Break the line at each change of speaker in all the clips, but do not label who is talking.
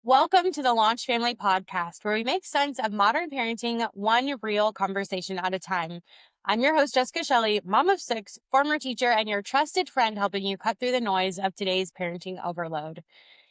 Welcome to the Launch Family Podcast, where we make sense of modern parenting one real conversation at a time. I'm your host, Jessica Shelley, mom of six, former teacher, and your trusted friend helping you cut through the noise of today's parenting overload.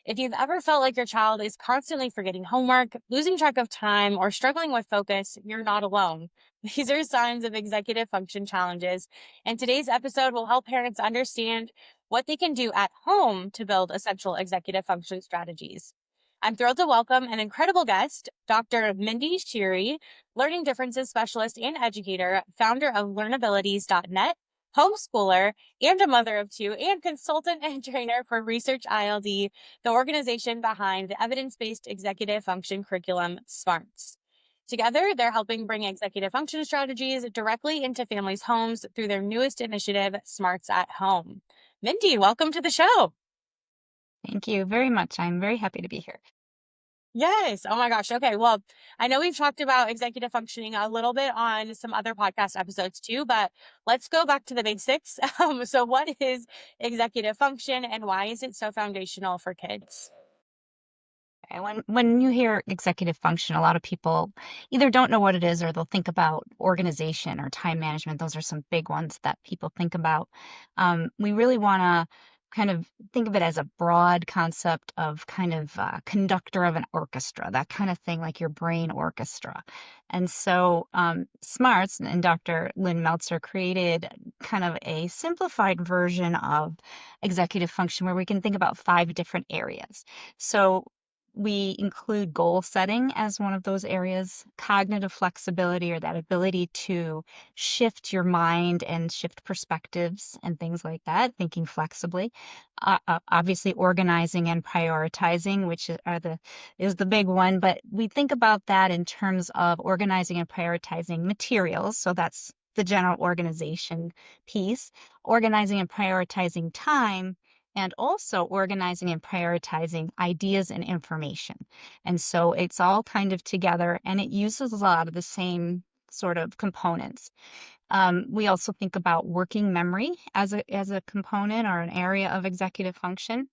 If you've ever felt like your child is constantly forgetting homework, losing track of time, or struggling with focus, you're not alone. These are signs of executive function challenges, and today's episode will help parents understand what they can do at home to build essential executive function strategies. I'm thrilled to welcome an incredible guest, Dr. Mindy Scirri, learning differences specialist and educator, founder of learnabilities.net, homeschooler, and a mother of two, and consultant and trainer for Research ILD, the organization behind the evidence-based executive function curriculum, SMARTS. Together, they're helping bring executive function strategies directly into families' homes through their newest initiative, SMARTS at Home. Mindy, welcome to the show.
Thank you very much. I'm very happy to be here.
Yes. Oh my gosh. Okay. Well, I know we've talked about executive functioning a little bit on some other podcast episodes too, but let's go back to the basics. So, what is executive function and why is it so foundational for kids?
And when you hear executive function, a lot of people either don't know what it is or they'll think about organization or time management. Those are some big ones that people think about. We really want to kind of think of it as a broad concept of kind of conductor of an orchestra, that kind of thing, like your brain orchestra. And so Smarts and Dr. Lynn Meltzer created kind of a simplified version of executive function where we can think about 5 different areas. So we include goal setting as one of those areas, cognitive flexibility, or that ability to shift your mind and shift perspectives and things like that, thinking flexibly. Obviously, organizing and prioritizing, which is the big one. But we think about that in terms of organizing and prioritizing materials. So that's the general organization piece, organizing and prioritizing time, and also organizing and prioritizing ideas and information. And so it's all kind of together and it uses a lot of the same sort of components. We also think about working memory as a component or an area of executive function.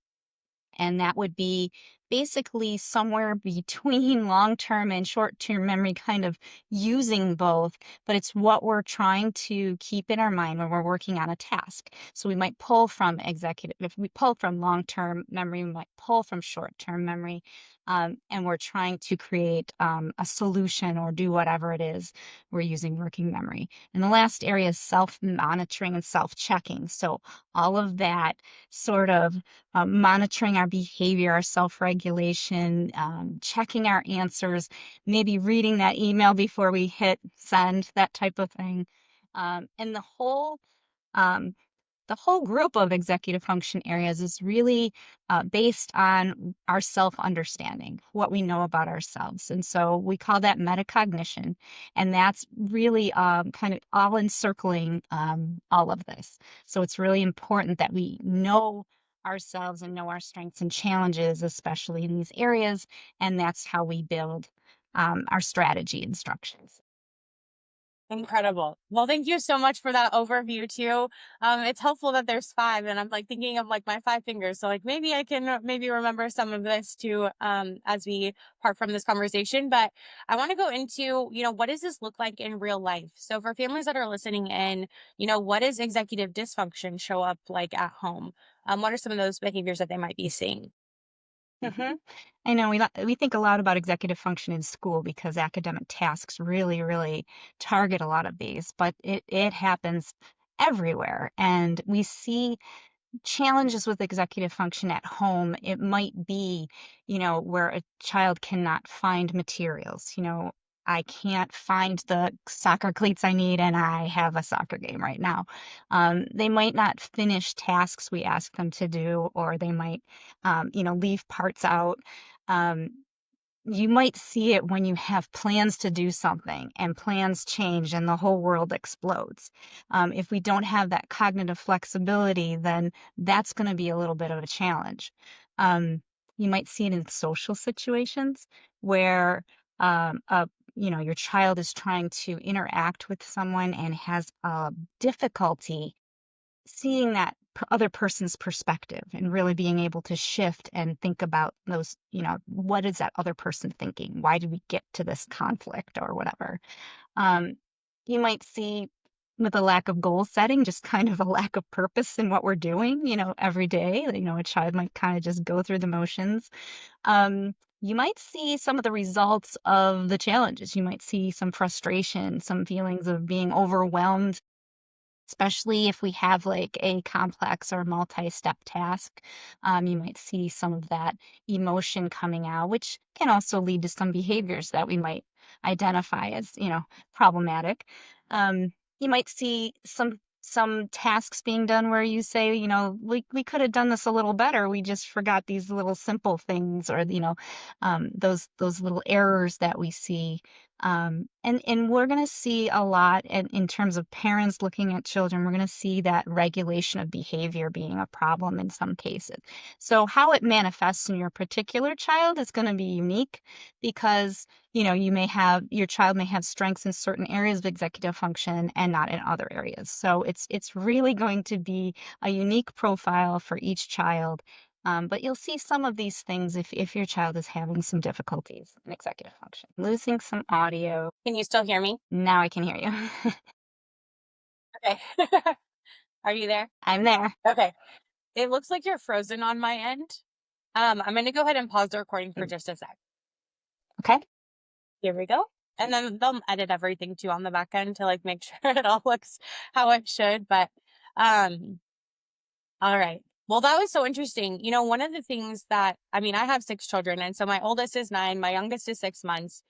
And that would be basically somewhere between long-term and short-term memory, kind of using both, but it's what we're trying to keep in our mind when we're working on a task. So we might pull from if we pull from long-term memory, we might pull from short-term memory, and we're trying to create a solution or do whatever it is we're using working memory. And the last area is self-monitoring and self-checking. So all of that sort of monitoring our behavior, our self-regulation, checking our answers, maybe reading that email before we hit send, that type of thing. And um, the whole group of executive function areas is really based on our self-understanding, what we know about ourselves. And so we call that metacognition. And that's really kind of all encircling all of this. So it's really important that we know ourselves and know our strengths and challenges, especially in these areas. And that's how we build our strategy instructions.
Incredible. Well, thank you so much for that overview too. It's helpful that there's five, and I'm like thinking of like my five fingers. So like maybe I can maybe remember some of this too as we part from this conversation. But I want to go into, what does this look like in real life? So for families that are listening in, what does executive dysfunction show up like at home? What are some of those behaviors that they might be seeing?
hmm I know we think a lot about executive function in school because academic tasks really, really target a lot of these, but it happens everywhere. And we see challenges with executive function at home. It might be, where a child cannot find materials. I can't find the soccer cleats I need, and I have a soccer game right now. They might not finish tasks we ask them to do, or they might, leave parts out. Um, you might see it when you have plans to do something and plans change and the whole world explodes. If we don't have that cognitive flexibility, then that's going to be a little bit of a challenge. Um, you might see it in social situations where um, a, your child is trying to interact with someone and has difficulty seeing that other person's perspective and really being able to shift and think about those, what is that other person thinking? Why did we get to this conflict or whatever? Um, you might see with a lack of goal setting, just kind of a lack of purpose in what we're doing, every day. A child might kind of just go through the motions. You might see some of the results of the challenges. You might see some frustration, some feelings of being overwhelmed, especially if we have like a complex or multi-step task. You might see some of that emotion coming out, which can also lead to some behaviors that we might identify as, problematic. um, you might see some tasks being done where you say, we could have done this a little better, we just forgot these little simple things, or those little errors that we see. And we're going to see a lot in terms of parents looking at children. We're going to see that regulation of behavior being a problem in some cases. So how it manifests in your particular child is going to be unique, because your child may have strengths in certain areas of executive function and not in other areas. So it's really going to be a unique profile for each child. But you'll see some of these things if your child is having some difficulties in executive function. Losing some audio.
Can you still hear me?
Now I can hear you.
Okay. Are you there?
I'm there.
Okay. It looks like you're frozen on my end. I'm going to go ahead and pause the recording for just a sec.
Okay.
Here we go. And then they'll edit everything too on the back end to like make sure it all looks how it should. But all right. Well, that was so interesting. One of the things that, I mean, I have 6 children, and so my oldest is 9, my youngest is 6 months.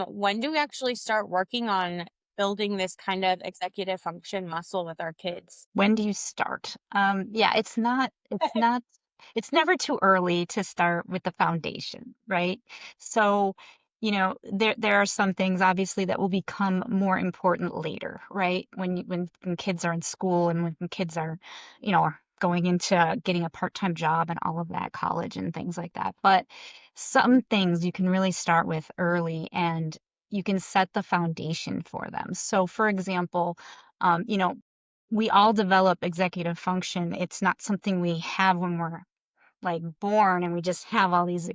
When do we actually start working on building this kind of executive function muscle with our kids?
When do you start? Yeah, it's never too early to start with the foundation, right? So, there are some things obviously that will become more important later, right? When kids are in school, and when kids are, are going into getting a part-time job and all of that, college and things like that. But some things you can really start with early, and you can set the foundation for them. So, for example, um, you know, we all develop executive function. It's not something we have when we're like born and we just have all these,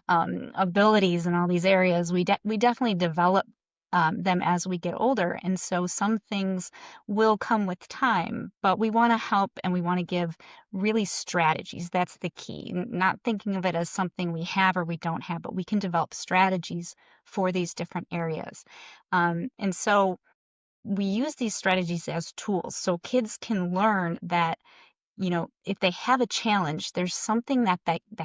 abilities in all these areas. We definitely develop them as we get older. And so some things will come with time, but we want to help and we want to give really strategies. That's the key. Not thinking of it as something we have or we don't have, but we can develop strategies for these different areas. And so we use these strategies as tools so kids can learn that, if they have a challenge, there's something that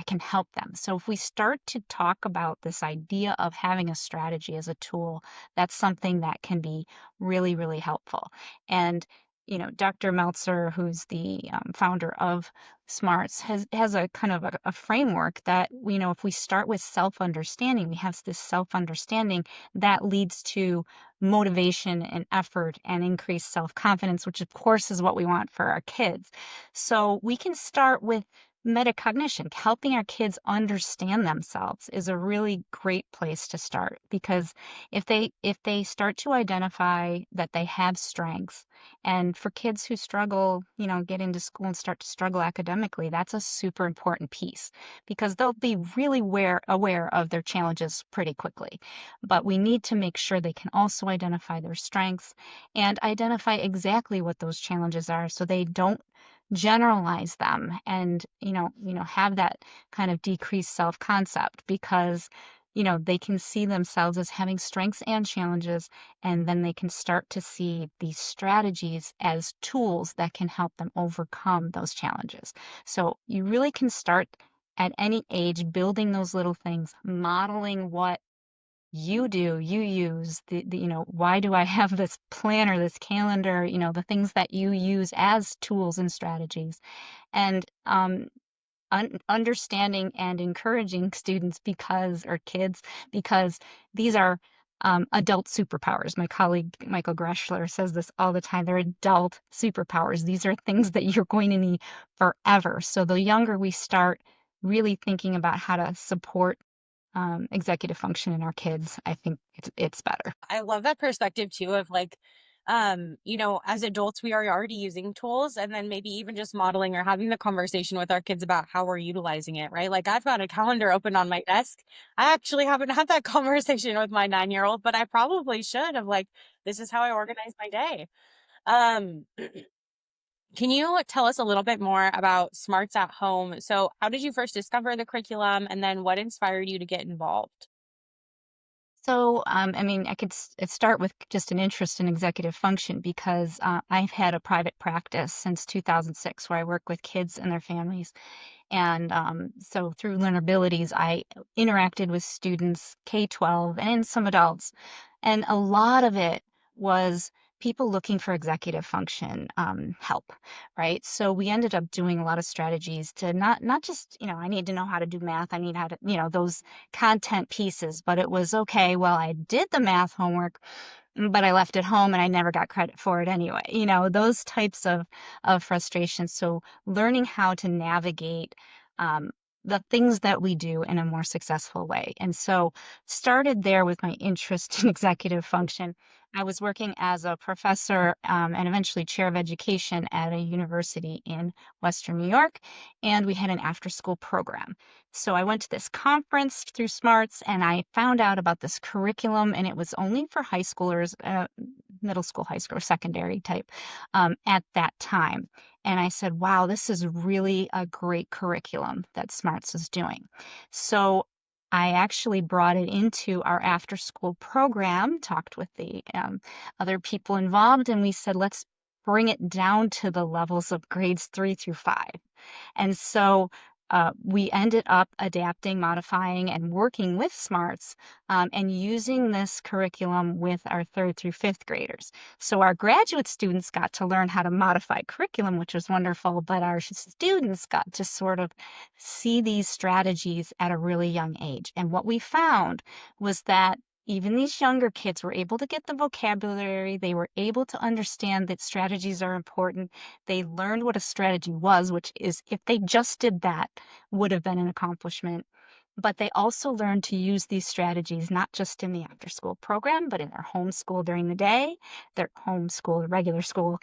can help them. So if we start to talk about this idea of having a strategy as a tool, that's something that can be really, really helpful. And Dr. Meltzer, who's the founder of Smarts, has a kind of a framework that, if we start with self-understanding, we have this self-understanding that leads to motivation and effort and increased self-confidence, which of course is what we want for our kids. So we can start with metacognition. Helping our kids understand themselves is a really great place to start, because if they start to identify that they have strengths, and for kids who struggle, get into school and start to struggle academically, that's a super important piece, because they'll be really aware of their challenges pretty quickly. But we need to make sure they can also identify their strengths and identify exactly what those challenges are, so they don't generalize them and have that kind of decreased self-concept, because they can see themselves as having strengths and challenges, and then they can start to see these strategies as tools that can help them overcome those challenges. So you really can start at any age building those little things, modeling what you use why do I have this planner, this calendar, the things that you use as tools and strategies, and understanding and encouraging students, or kids, because these are adult superpowers. My colleague Michael Greschler says this all the time. They're adult superpowers. These are things that you're going to need forever. So the younger we start really thinking about how to support executive function in our kids, I think it's better.
I love that perspective too of like As adults, we are already using tools, and then maybe even just modeling or having the conversation with our kids about how we're utilizing it, right? Like I've got a calendar open on my desk. I actually haven't had that conversation with my 9-year-old, but I probably should have, like, this is how I organize my day. Um, can you tell us a little bit more about Smarts at Home? So, how did you first discover the curriculum, and then what inspired you to get involved?
So, I mean, I could start with just an interest in executive function because I've had a private practice since 2006 where I work with kids and their families. And so through Learnabilities, I interacted with students K-12 and some adults. And a lot of it was people looking for executive function help, right? So we ended up doing a lot of strategies to not just, I need to know how to do math. I need how to, those content pieces, but it was okay. Well, I did the math homework, but I left it home and I never got credit for it anyway. Those types of frustrations. So learning how to navigate um, the things that we do in a more successful way. And so started there with my interest in executive function. I was working as a professor and eventually chair of education at a university in Western New York, and we had an after-school program. So I went to this conference through Smarts and I found out about this curriculum, and it was only for high schoolers, middle school, high school, or secondary type at that time. And I said, wow, this is really a great curriculum that Smarts is doing. So I actually brought it into our after school program, talked with the other people involved, and we said, let's bring it down to the levels of grades 3 through 5. And so we ended up adapting, modifying, and working with Smarts and using this curriculum with our 3rd through 5th graders. So our graduate students got to learn how to modify curriculum, which was wonderful, but our students got to sort of see these strategies at a really young age. And what we found was that even these younger kids were able to get the vocabulary, they were able to understand that strategies are important. They learned what a strategy was, which is if they just did that, would have been an accomplishment. But they also learned to use these strategies not just in the after school program, but in their homeschool during the day, their homeschool, regular school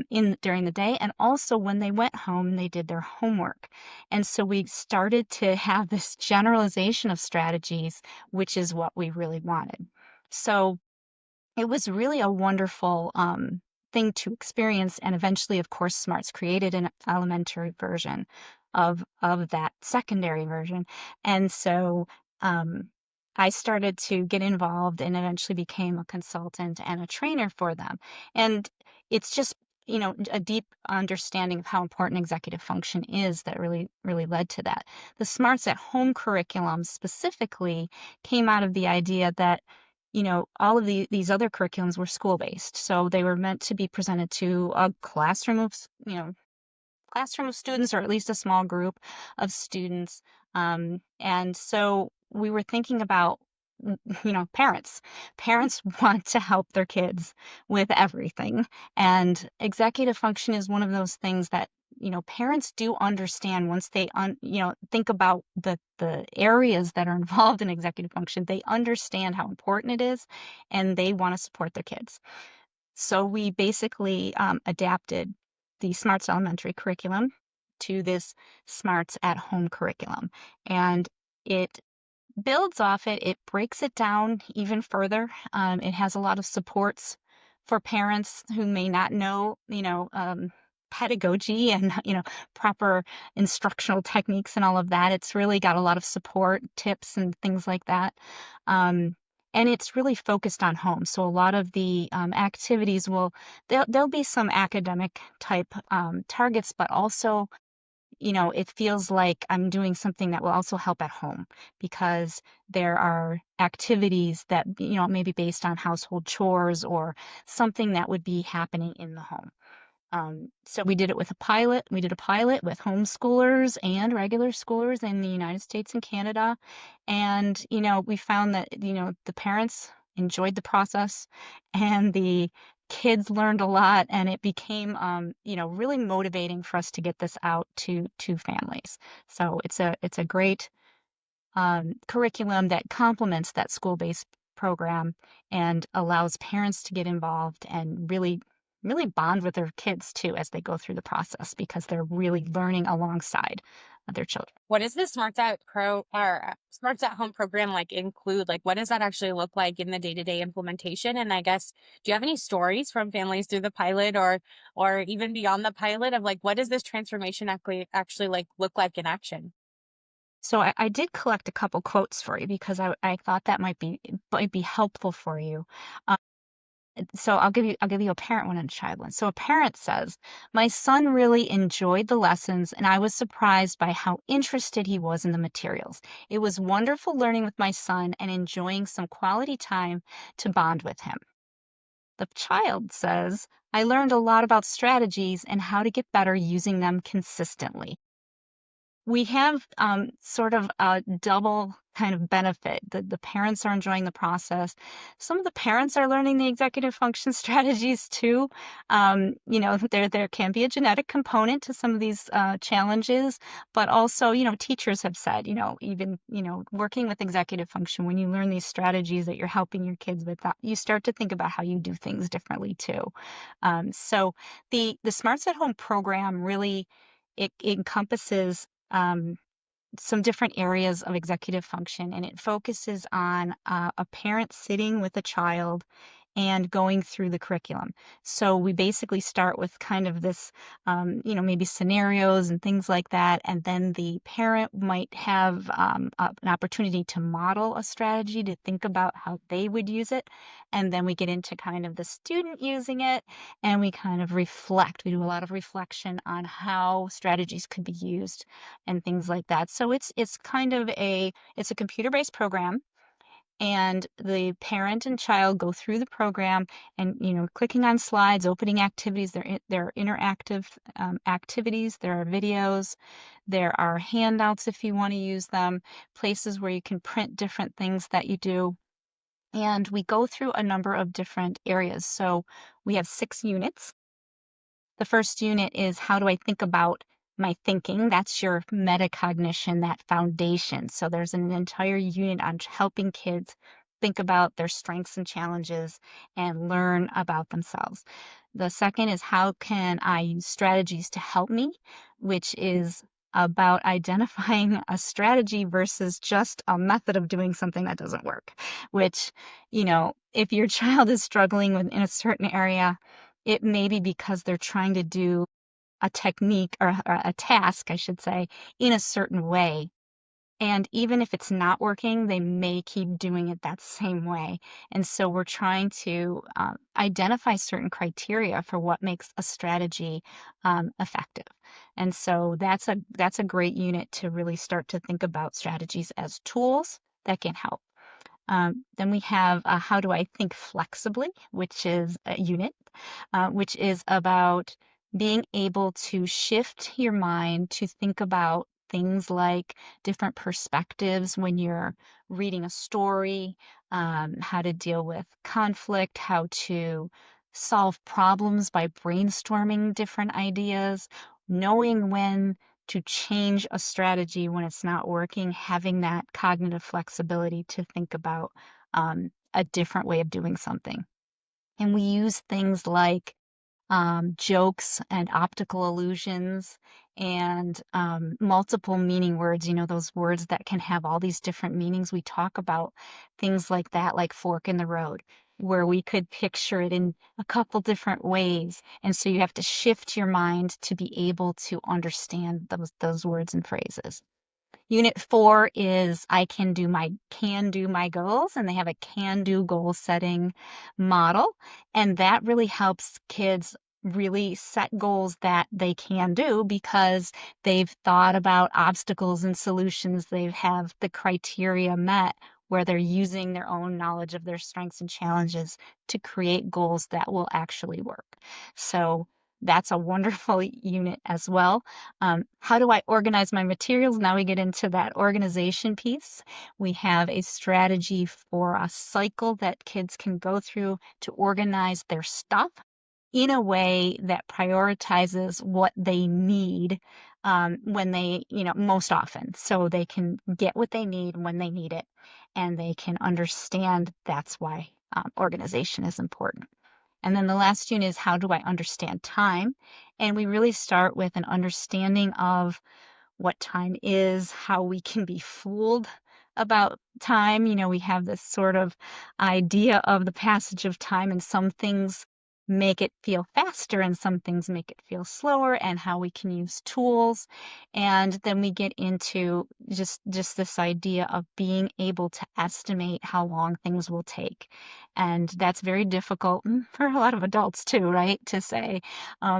in during the day, and also when they went home, they did their homework. And so we started to have this generalization of strategies, which is what we really wanted. So it was really a wonderful thing to experience, and eventually, of course, Smarts created an elementary version of that secondary version, and so um, I started to get involved and eventually became a consultant and a trainer for them. And it's just a deep understanding of how important executive function is that really led to that. The Smarts at Home curriculum specifically came out of the idea that all of these other curriculums were school-based. So they were meant to be presented to a classroom of students, or at least a small group of students. And so we were thinking about, parents. Parents want to help their kids with everything. And executive function is one of those things that, parents do understand once they, think about the areas that are involved in executive function. They understand how important it is, and they want to support their kids. So we basically adapted the Smarts Elementary curriculum to this Smarts at Home curriculum. And it builds off it. It breaks it down even further. It has a lot of supports for parents who may not know, pedagogy and, proper instructional techniques and all of that. It's really got a lot of support, tips, and things like that. Um, and it's really focused on home. So a lot of the activities there'll be some academic type targets, but also it feels like I'm doing something that will also help at home because there are activities that, may be based on household chores or something that would be happening in the home. So we did it with a pilot. We did a pilot with homeschoolers and regular schoolers in the United States and Canada. And, we found that, the parents enjoyed the process and the kids learned a lot, and it became, really motivating for us to get this out to families. So it's a great curriculum that complements that school-based program and allows parents to get involved and really bond with their kids too as they go through the process because they're really learning alongside their children.
What does the Smarts at Home program like include? Like, what does that actually look like in the day-to-day implementation? And I guess, do you have any stories from families through the pilot or even beyond the pilot of like what does this transformation actually like look like in action?
So I did collect a couple quotes for you because I thought that might be helpful for you. So I'll give you a parent one and a child one. So a parent says, "My son really enjoyed the lessons and I was surprised by how interested he was in the materials. It was wonderful learning with my son and enjoying some quality time to bond with him." The child says, "I learned a lot about strategies and how to get better using them consistently." We have, sort of a double kind of benefit. The parents are enjoying the process. Some of the parents are learning the executive function strategies too. There can be a genetic component to some of these, challenges, but also, teachers have said, even, working with executive function, when you learn these strategies that you're helping your kids with, that you start to think about how you do things differently too. So the Smarts at Home program really it encompasses um, some different areas of executive function, and it focuses on a parent sitting with a child and going through the curriculum. So we basically start with kind of this, maybe scenarios and things like that, and then the parent might have an opportunity to model a strategy to think about how they would use it, and then we get into kind of the student using it, and we kind of reflect. We do a lot of reflection on how strategies could be used and things like that. So it's kind of it's a computer-based program, and the parent and child go through the program and clicking on slides, opening activities. There are interactive activities, there are videos, there are handouts if you want to use them, places where you can print different things that you do, and we go through a number of different areas. So we have 6 units. The first unit is, how do I think about my thinking? That's your metacognition, that foundation. So there's an entire unit on helping kids think about their strengths and challenges and learn about themselves. The second is, how can I use strategies to help me, which is about identifying a strategy versus just a method of doing something that doesn't work, which, if your child is struggling in a certain area, it may be because they're trying to do a technique or a task, I should say, in a certain way. And even if it's not working, they may keep doing it that same way. And so we're trying to identify certain criteria for what makes a strategy effective. And so that's a great unit to really start to think about strategies as tools that can help. Then we have how do I think flexibly, which is a unit, which is about being able to shift your mind to think about things like different perspectives when you're reading a story, how to deal with conflict, how to solve problems by brainstorming different ideas, knowing when to change a strategy when it's not working, having that cognitive flexibility to think about a different way of doing something. And we use things like jokes and optical illusions and multiple meaning words, those words that can have all these different meanings. We talk about things like that, like fork in the road, where we could picture it in a couple different ways. And so you have to shift your mind to be able to understand those words and phrases. Unit 4 is I can do my goals, and they have a can do goal setting model. And that really helps kids really set goals that they can do because they've thought about obstacles and solutions. They have the criteria met where they're using their own knowledge of their strengths and challenges to create goals that will actually work. So that's a wonderful unit as well. How do I organize my materials? Now we get into that organization piece. We have a strategy for a cycle that kids can go through to organize their stuff in a way that prioritizes what they need when they, most often, so they can get what they need when they need it. and they can understand that's why organization is important. And then the last unit is how do I understand time? And we really start with an understanding of what time is, how we can be fooled about time. We have this sort of idea of the passage of time, and some things make it feel faster and some things make it feel slower, and how we can use tools. And then we get into just this idea of being able to estimate how long things will take. And that's very difficult for a lot of adults too, right? To say,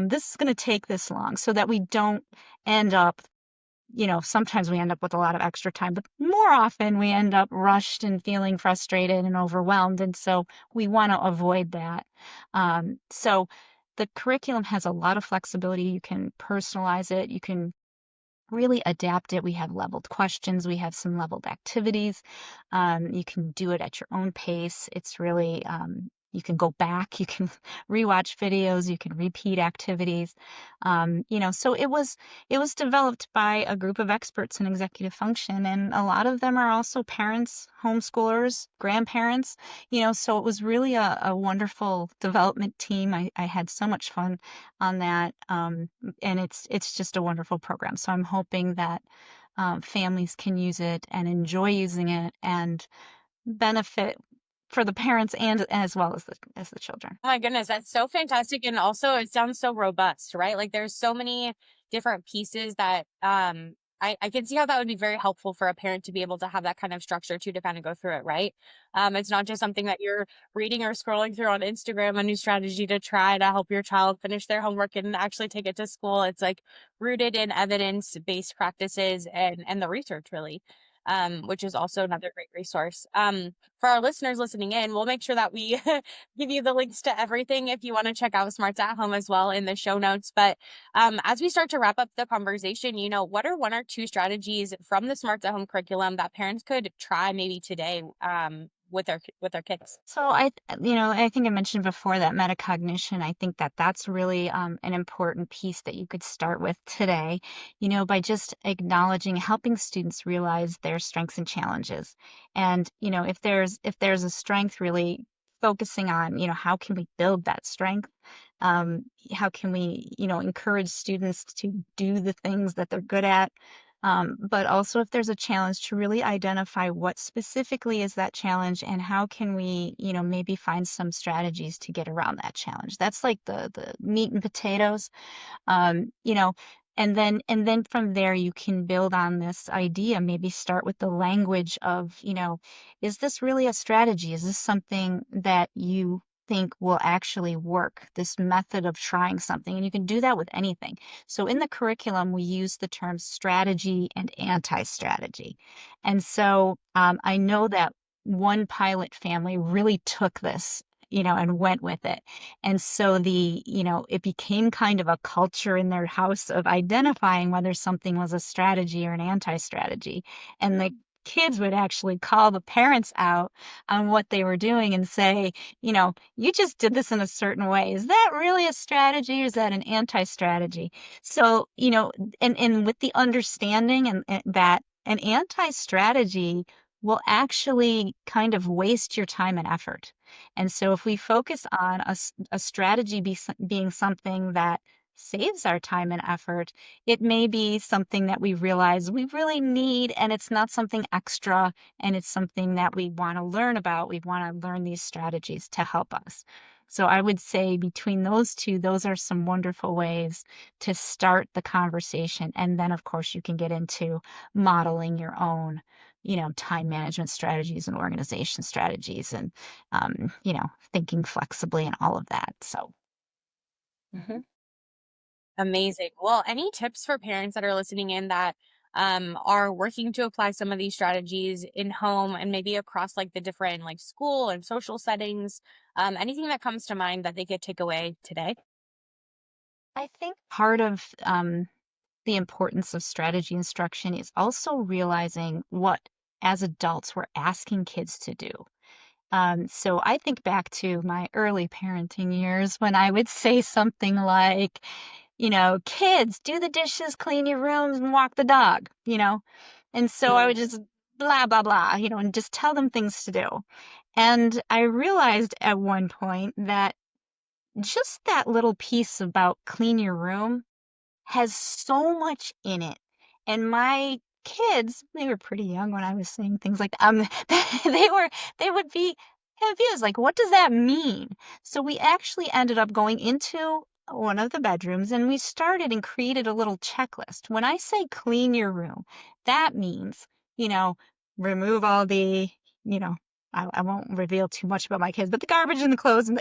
this is going to take this long, so that we don't end up, sometimes we end up with a lot of extra time, but more often we end up rushed and feeling frustrated and overwhelmed. And so we want to avoid that. So the curriculum has a lot of flexibility. You can personalize it. You can really adapt it. We have leveled questions. We have some leveled activities. You can do it at your own pace. It's really, you can go back, you can rewatch videos, you can repeat activities. So it was developed by a group of experts in executive function, and a lot of them are also parents, homeschoolers, grandparents. So it was really a wonderful development team. I had so much fun on that. And it's just a wonderful program. So I'm hoping that families can use it and enjoy using it and benefit for the parents and as well as the children.
Oh my goodness, that's so fantastic. And also it sounds so robust, right? Like there's so many different pieces that I can see how that would be very helpful for a parent to be able to have that kind of structure too, to kind of go through it, right? It's not just something that you're reading or scrolling through on Instagram, a new strategy to try to help your child finish their homework and actually take it to school. It's like rooted in evidence-based practices and the research really. Which is also another great resource. For our listeners listening in, we'll make sure that we give you the links to everything if you want to check out Smarts at Home as well in the show notes. But as we start to wrap up the conversation, what are one or two strategies from the Smarts at Home curriculum that parents could try maybe today with their kids?
So I think I mentioned before that metacognition. I think that that's really an important piece that you could start with today, by just acknowledging, helping students realize their strengths and challenges. And, if there's a strength, really focusing on, how can we build that strength? How can we, encourage students to do the things that they're good at? But also, if there's a challenge, to really identify what specifically is that challenge and how can we, maybe find some strategies to get around that challenge. That's like the meat and potatoes. um, you know, and then from there you can build on this idea. Maybe start with the language of, is this really a strategy? Is this something that you think will actually work? This method of trying something, and you can do that with anything. So in the curriculum, we use the terms strategy and anti-strategy. And so I know that one pilot family really took this, and went with it. And so it became kind of a culture in their house of identifying whether something was a strategy or an anti-strategy. And the kids would actually call the parents out on what they were doing and say, you just did this in a certain way. Is that really a strategy or is that an anti-strategy? So, and with the understanding and that an anti-strategy will actually kind of waste your time and effort. And so if we focus on a strategy being something that saves our time and effort, it may be something that we realize we really need, and it's not something extra, and it's something that we want to learn about. We want to learn these strategies to help us. So I would say between those two, those are some wonderful ways to start the conversation. And then, of course, you can get into modeling your own, time management strategies and organization strategies, and thinking flexibly and all of that. So, mhm.
Amazing. Well, any tips for parents that are listening in that are working to apply some of these strategies in home and maybe across like the different like school and social settings? Anything that comes to mind that they could take away today?
I think part of the importance of strategy instruction is also realizing what, as adults, we're asking kids to do. So I think back to my early parenting years when I would say something like, kids, do the dishes, clean your rooms, and walk the dog. And so I would just blah, blah, blah, and just tell them things to do. And I realized at one point that just that little piece about clean your room has so much in it. And my kids, they were pretty young when I was saying things like that. They were, they would be confused, like, what does that mean? So we actually ended up going into one of the bedrooms and we started and created a little checklist. When I say clean your room, that means, you know, remove all the, you know, I won't reveal too much about my kids, but the garbage and the clothes and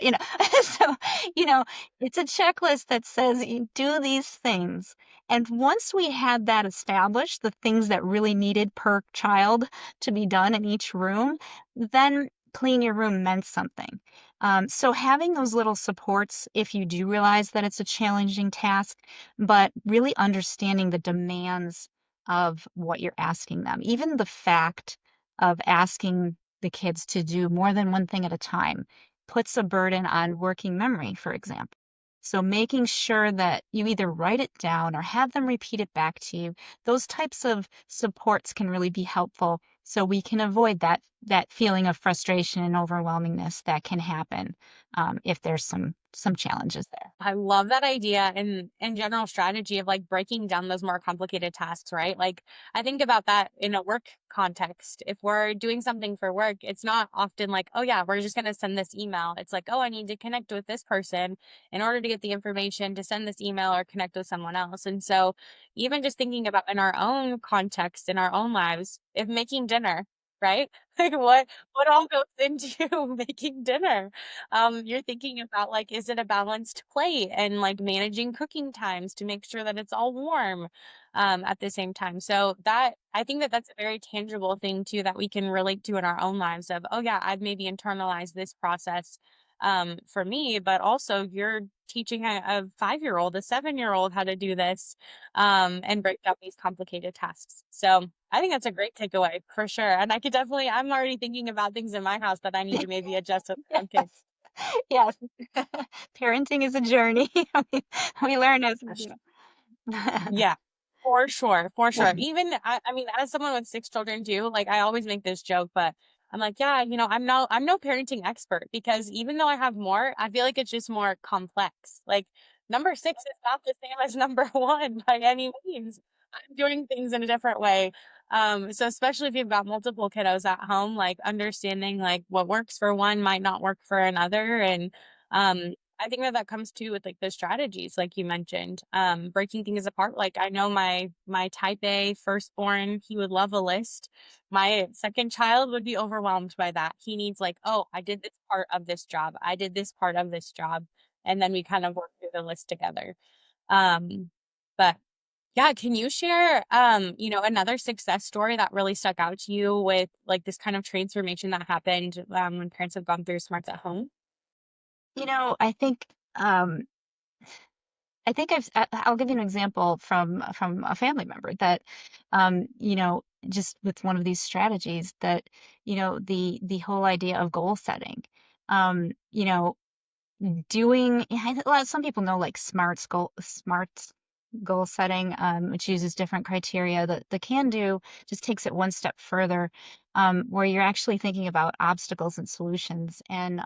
so, you know, it's a checklist that says you do these things. And once we had that established, the things that really needed per child to be done in each room, then clean your room meant something. So having those little supports, if you do realize that it's a challenging task, but really understanding the demands of what you're asking them, even the fact of asking the kids to do more than one thing at a time puts a burden on working memory, for example. So making sure that you either write it down or have them repeat it back to you, those types of supports can really be helpful so we can avoid that feeling of frustration and overwhelmingness that can happen if there's some challenges there.
I love that idea and general strategy of like breaking down those more complicated tasks, right? Like I think about that in a work context. If we're doing something for work, it's not often like, oh yeah, we're just going to send this email. It's like, oh, I need to connect with this person in order to get the information to send this email or connect with someone else. And so even just thinking about in our own context, in our own lives, if making dinner, right? Like what all goes into making dinner? You're thinking about like, is it a balanced plate and like managing cooking times to make sure that it's all warm at the same time. So that I think that that's a very tangible thing too that we can relate to in our own lives of, oh yeah, I've maybe internalized this process for me, but also you're teaching a 5-year-old, a 7-year-old how to do this and break down these complicated tasks. So I think that's a great takeaway for sure. And I could definitely, I'm already thinking about things in my house that I need to maybe adjust with my own kids.
Yes. Parenting is a journey. We learn as we do.
Yeah, for sure, for sure. Even I mean, as someone with 6 children too, like I always make this joke, but I'm like, yeah, I'm no parenting expert because even though I have more, I feel like it's just more complex. Like number 6 is not the same as number 1 by any means. I'm doing things in a different way. So especially if you've got multiple kiddos at home, like understanding like what works for one might not work for another. And I think that that comes too with like the strategies, like you mentioned, breaking things apart. Like I know my type A firstborn, he would love a list. My second child would be overwhelmed by that. He needs like, oh, I did this part of this job. I did this part of this job. And then we kind of work through the list together. Um, but yeah, can you share, another success story that really stuck out to you with like this kind of transformation that happened when parents have gone through smarts at home?
You know, um, I think I'll give you an example from a family member that, just with one of these strategies that, the whole idea of goal setting, um, you know, doing well, some people know like SMARTS goal setting, which uses different criteria. The can do just takes it one step further, where you're actually thinking about obstacles and solutions. And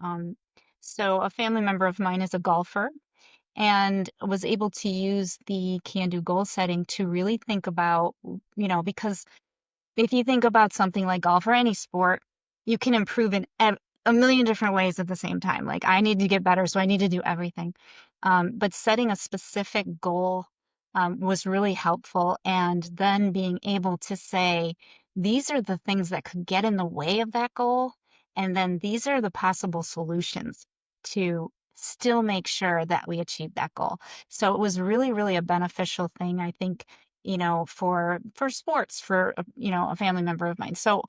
so a family member of mine is a golfer and was able to use the can do goal setting to really think about, because if you think about something like golf or any sport, you can improve in a million different ways at the same time. Like, I need to get better, so I need to do everything. But setting a specific goal was really helpful. And then being able to say, these are the things that could get in the way of that goal. And then these are the possible solutions to still make sure that we achieve that goal. So it was really, really a beneficial thing, I think, for sports for a family member of mine. So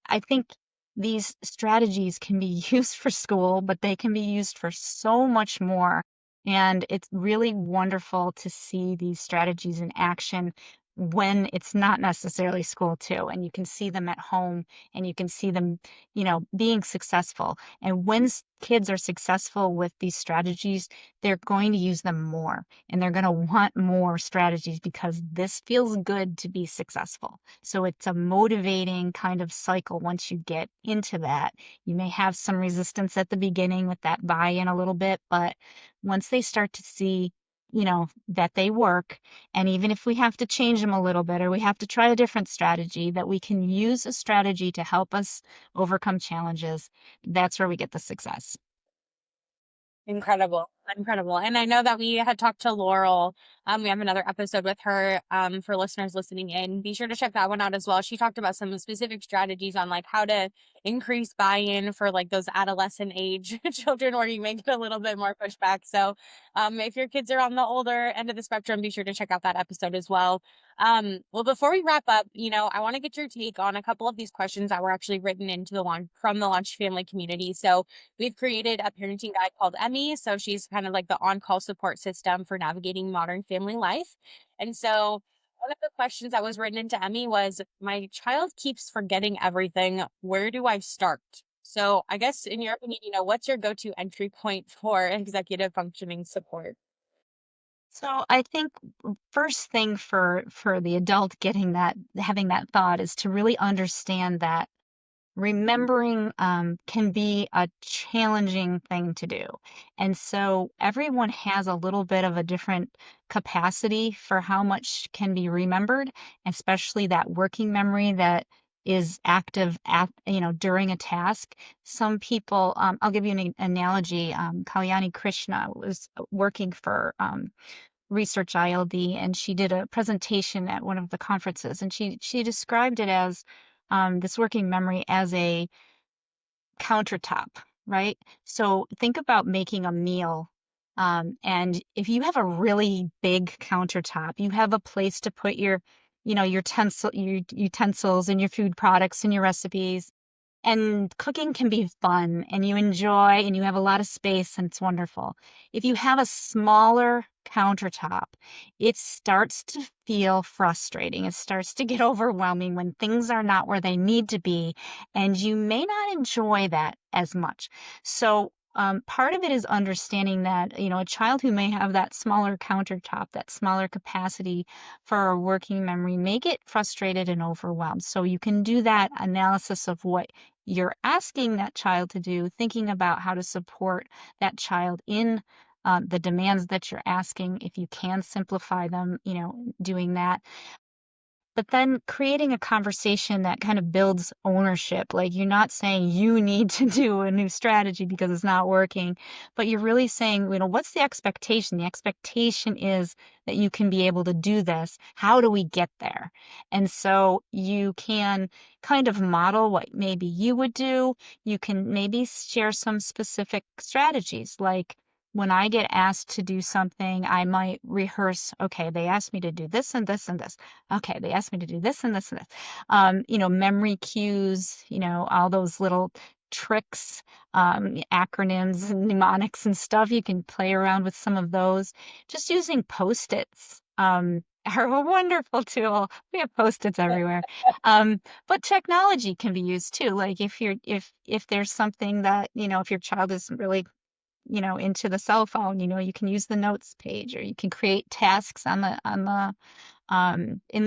I think these strategies can be used for school, but they can be used for so much more. And it's really wonderful to see these strategies in action when it's not necessarily school too. And you can see them at home and you can see them, being successful. And when kids are successful with these strategies, they're going to use them more and they're going to want more strategies because this feels good to be successful. So it's a motivating kind of cycle once you get into that. You may have some resistance at the beginning with that buy-in a little bit, but once they start to see, that they work, and even if we have to change them a little bit or we have to try a different strategy, that we can use a strategy to help us overcome challenges, that's where we get the success.
Incredible. Incredible. And I know that we had talked to Laurel. We have another episode with her for listeners listening in. Be sure to check that one out as well. She talked about some specific strategies on like how to increase buy-in for like those adolescent age children where you may get a little bit more pushback. So if your kids are on the older end of the spectrum, be sure to check out that episode as well. Well, before we wrap up, I want to get your take on a couple of these questions that were actually written into the launch from the Launch Family community. So we've created a parenting guide called Emmy. So she's kind of like the on-call support system for navigating modern family life. And so one of the questions that was written into Emmy was, my child keeps forgetting everything. Where do I start? So I guess in your opinion, what's your go-to entry point for executive functioning support?
So I think first thing for the adult getting that having that thought is to really understand that remembering can be a challenging thing to do. And so everyone has a little bit of a different capacity for how much can be remembered, especially that working memory that is active during a task. Some people, I'll give you an analogy. Kalyani Krishna was working for Research ILD, and she did a presentation at one of the conferences, and she described it as this working memory as a countertop, right? So think about making a meal. And if you have a really big countertop, you have a place to put your utensils and your food products and your recipes. And cooking can be fun and you enjoy and you have a lot of space and it's wonderful. If you have a smaller countertop, it starts to feel frustrating. It starts to get overwhelming when things are not where they need to be, and you may not enjoy that as much. So, part of it is understanding that, a child who may have that smaller countertop, that smaller capacity for a working memory may get frustrated and overwhelmed. So you can do that analysis of what you're asking that child to do, thinking about how to support that child in the demands that you're asking. If you can simplify them, doing that. But then creating a conversation that kind of builds ownership. Like you're not saying you need to do a new strategy because it's not working, but you're really saying, what's the expectation? The expectation is that you can be able to do this. How do we get there? And so you can kind of model what maybe you would do. You can maybe share some specific strategies like, when I get asked to do something, I might rehearse, okay, they asked me to do this and this and this. Okay, they asked me to do this and this and this. Memory cues, all those little tricks, acronyms and mnemonics and stuff. You can play around with some of those. Just using Post-its. Are a wonderful tool. We have Post-its everywhere. But technology can be used too. Like if there's something that, if your child is really into the cell phone, you can use the notes page, or you can create tasks in the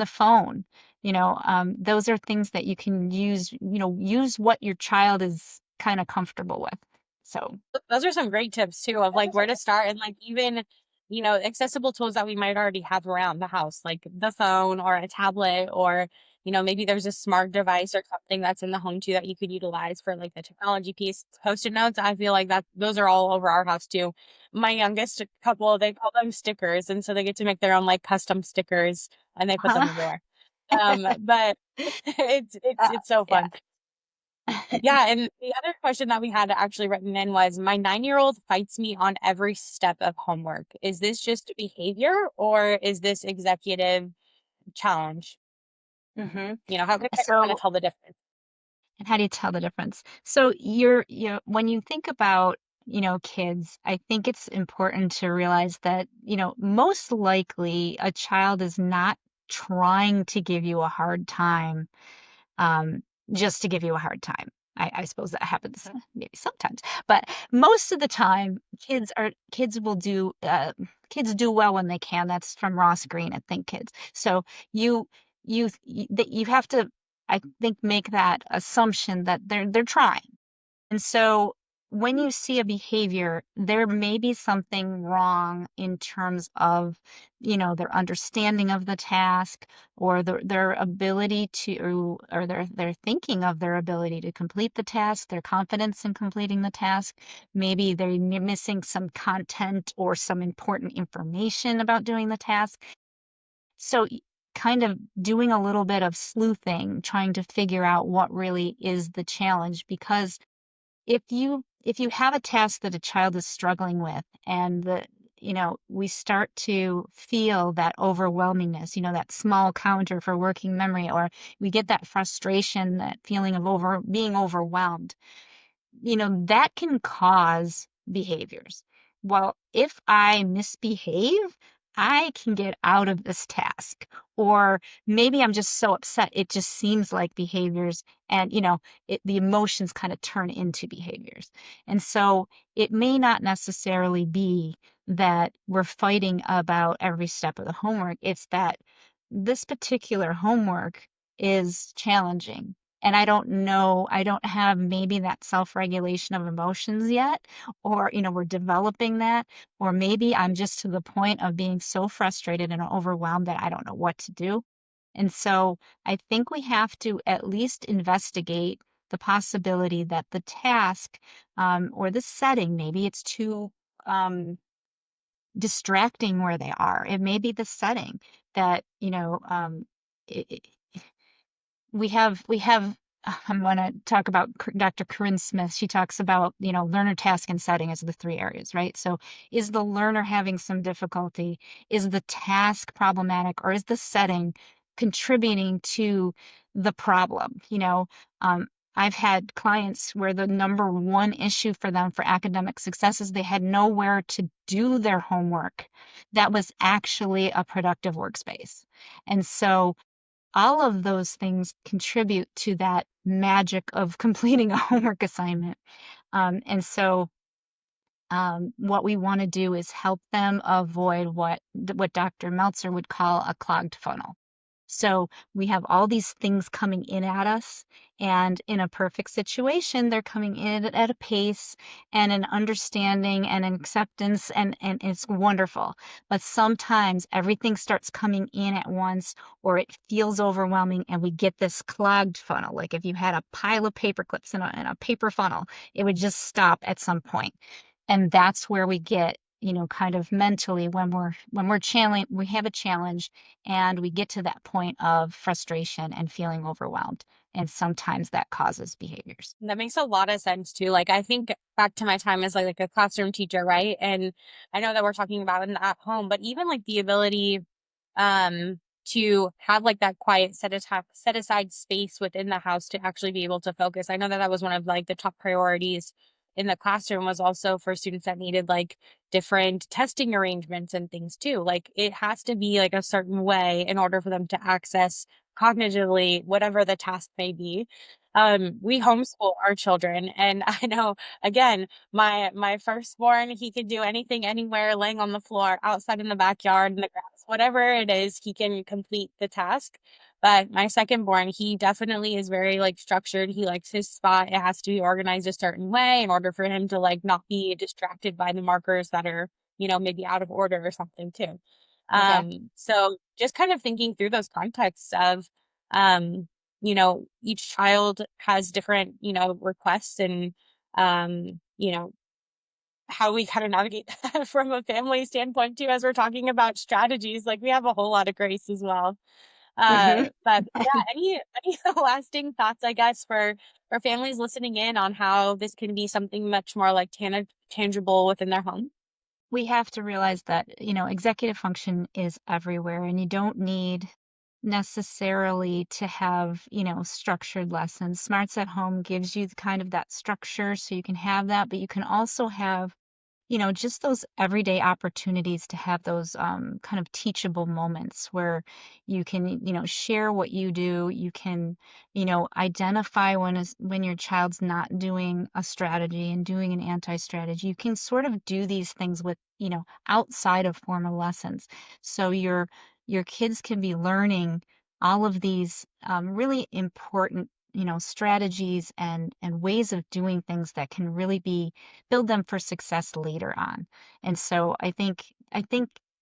phone. Those are things that you can use what your child is kind of comfortable with. So
Those are some great tips too of like where to start and like even, accessible tools that we might already have around the house, like the phone or a tablet or, maybe there's a smart device or something that's in the home too that you could utilize for like the technology piece. Post-it notes, I feel like that those are all over our house too. My youngest couple, they call them stickers, and so they get to make their own like custom stickers and they put them
huh?
everywhere. But it's so
Yeah.
fun. Yeah, and the other question that we had actually written in was, my 9-year-old fights me on every step of homework. Is this just behavior or is this executive challenge?
hmm
How can I kind of
So,
tell the difference?
and how do you tell the difference? So when you think about, kids, I think it's important to realize that, most likely a child is not trying to give you a hard time, um, just to give you a hard time. I suppose that happens maybe sometimes, but most of the time, kids do well when they can. That's from Ross Green at Think Kids. So you you have to, I think, make that assumption that they're trying. And so when you see a behavior, there may be something wrong in terms of, their understanding of the task, or their ability to, or their thinking of their ability to complete the task, their confidence in completing the task. Maybe they're missing some content or some important information about doing the task. So kind of doing a little bit of sleuthing, trying to figure out what really is the challenge, because if you have a task that a child is struggling with, and we start to feel that overwhelmingness, that small counter for working memory, or we get that frustration, that feeling of being overwhelmed, that can cause behaviors. Well, if I misbehave, I can get out of this task. Or maybe I'm just so upset, it just seems like behaviors, and, the emotions kind of turn into behaviors. And so it may not necessarily be that we're fighting about every step of the homework. It's that this particular homework is challenging, and I don't know, I don't have maybe that self-regulation of emotions yet, or, we're developing that, or maybe I'm just to the point of being so frustrated and overwhelmed that I don't know what to do. And so I think we have to at least investigate the possibility that the task, or the setting, maybe it's too um, distracting where they are. It may be the setting that, it, we have I want to talk about Dr. Corinne Smith. She talks about, learner, task, and setting as the three areas, right? So is the learner having some difficulty? Is the task problematic, or is the setting contributing to the problem? Um, I've had clients where the number one issue for them for academic success is they had nowhere to do their homework that was actually a productive workspace. And so all of those things contribute to that magic of completing a homework assignment. And so what we want to do is help them avoid what Dr. Meltzer would call a clogged funnel. So we have all these things coming in at us, and in a perfect situation, they're coming in at a pace and an understanding and an acceptance, and it's wonderful. But sometimes everything starts coming in at once, or it feels overwhelming, and we get this clogged funnel. Like if you had a pile of paper clips in a paper funnel, it would just stop at some point. And that's where we get, kind of mentally, when we're channeling, we have a challenge, and we get to that point of frustration and feeling overwhelmed. And sometimes that causes behaviors.
That makes a lot of sense too. Like I think back to my time as like a classroom teacher, right? And I know that we're talking about in at home, but even like the ability to have like that quiet set aside space within the house to actually be able to focus. I know that that was one of like the top priorities in the classroom, was also for students that needed like different testing arrangements and things too. Like it has to be like a certain way in order for them to access cognitively whatever the task may be. We homeschool our children, and I know, again, my firstborn, he can do anything, anywhere, laying on the floor, outside in the backyard, in the grass, whatever it is, he can complete the task. But my secondborn, he definitely is very like structured. He likes his spot. It has to be organized a certain way in order for him to like not be distracted by the markers that are, maybe out of order or something too.
Exactly.
So just kind of thinking through those contexts of, each child has different, requests, and, how we kind of navigate that from a family standpoint too, as we're talking about strategies, like we have a whole lot of grace as well.
Hmm.
But yeah, any lasting thoughts, I guess, for families listening in on how this can be something much more like tangible within their home?
We have to realize that, executive function is everywhere, and you don't need necessarily to have, structured lessons. Smarts at Home gives you kind of that structure, so you can have that, but you can also have just those everyday opportunities to have those kind of teachable moments where you can, share what you do. You can, identify when your child's not doing a strategy and doing an anti-strategy. You can sort of do these things with, outside of formal lessons. So your kids can be learning all of these really important, strategies and ways of doing things that can really be build them for success later on. And so I think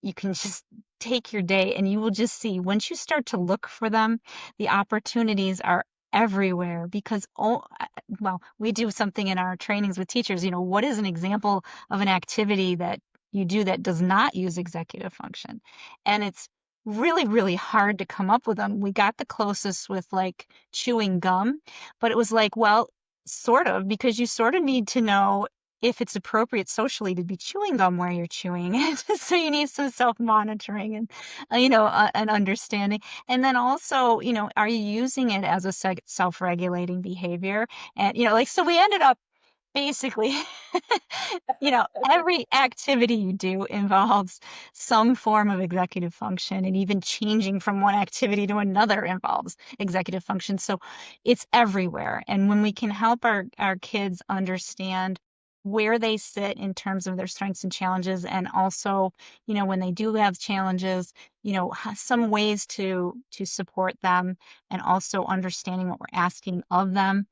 you can just take your day and you will just see once you start to look for them, the opportunities are everywhere because well, we do something in our trainings with teachers, what is an example of an activity that you do that does not use executive function? And it's really, really hard to come up with them. We got the closest with like chewing gum, but it was like, well, sort of, because you sort of need to know if it's appropriate socially to be chewing gum where you're chewing it. So you need some self-monitoring and, an understanding. And then also, are you using it as a self-regulating behavior? And, like, so we ended up basically, every activity you do involves some form of executive function, and even changing from one activity to another involves executive function. So it's everywhere. And when we can help our kids understand where they sit in terms of their strengths and challenges, and also, when they do have challenges, some ways to support them, and also understanding what we're asking of them,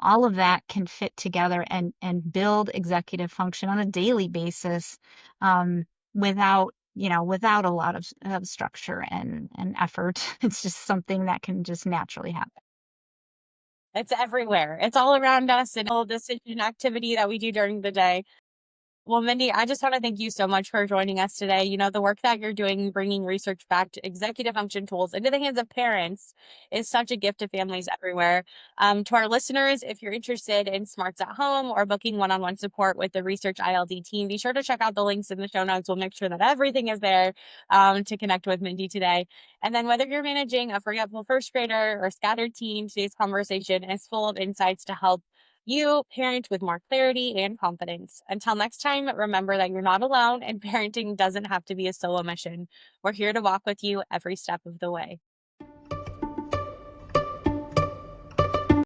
all of that can fit together and build executive function on a daily basis, without a lot of structure and effort. It's just something that can just naturally happen.
It's everywhere. It's all around us and all decision activity that we do during the day. Well, Mindy, I just want to thank you so much for joining us today. The work that you're doing, bringing research backed executive function tools into the hands of parents is such a gift to families everywhere. To our listeners, if you're interested in smarts at home or booking one on one support with the Research ILD team, be sure to check out the links in the show notes. We'll make sure that everything is there to connect with Mindy today. And then, whether you're managing a forgetful first grader or scattered teen, today's conversation is full of insights to help you parent with more clarity and confidence. Until next time, remember that you're not alone and parenting doesn't have to be a solo mission. We're here to walk with you every step of the way.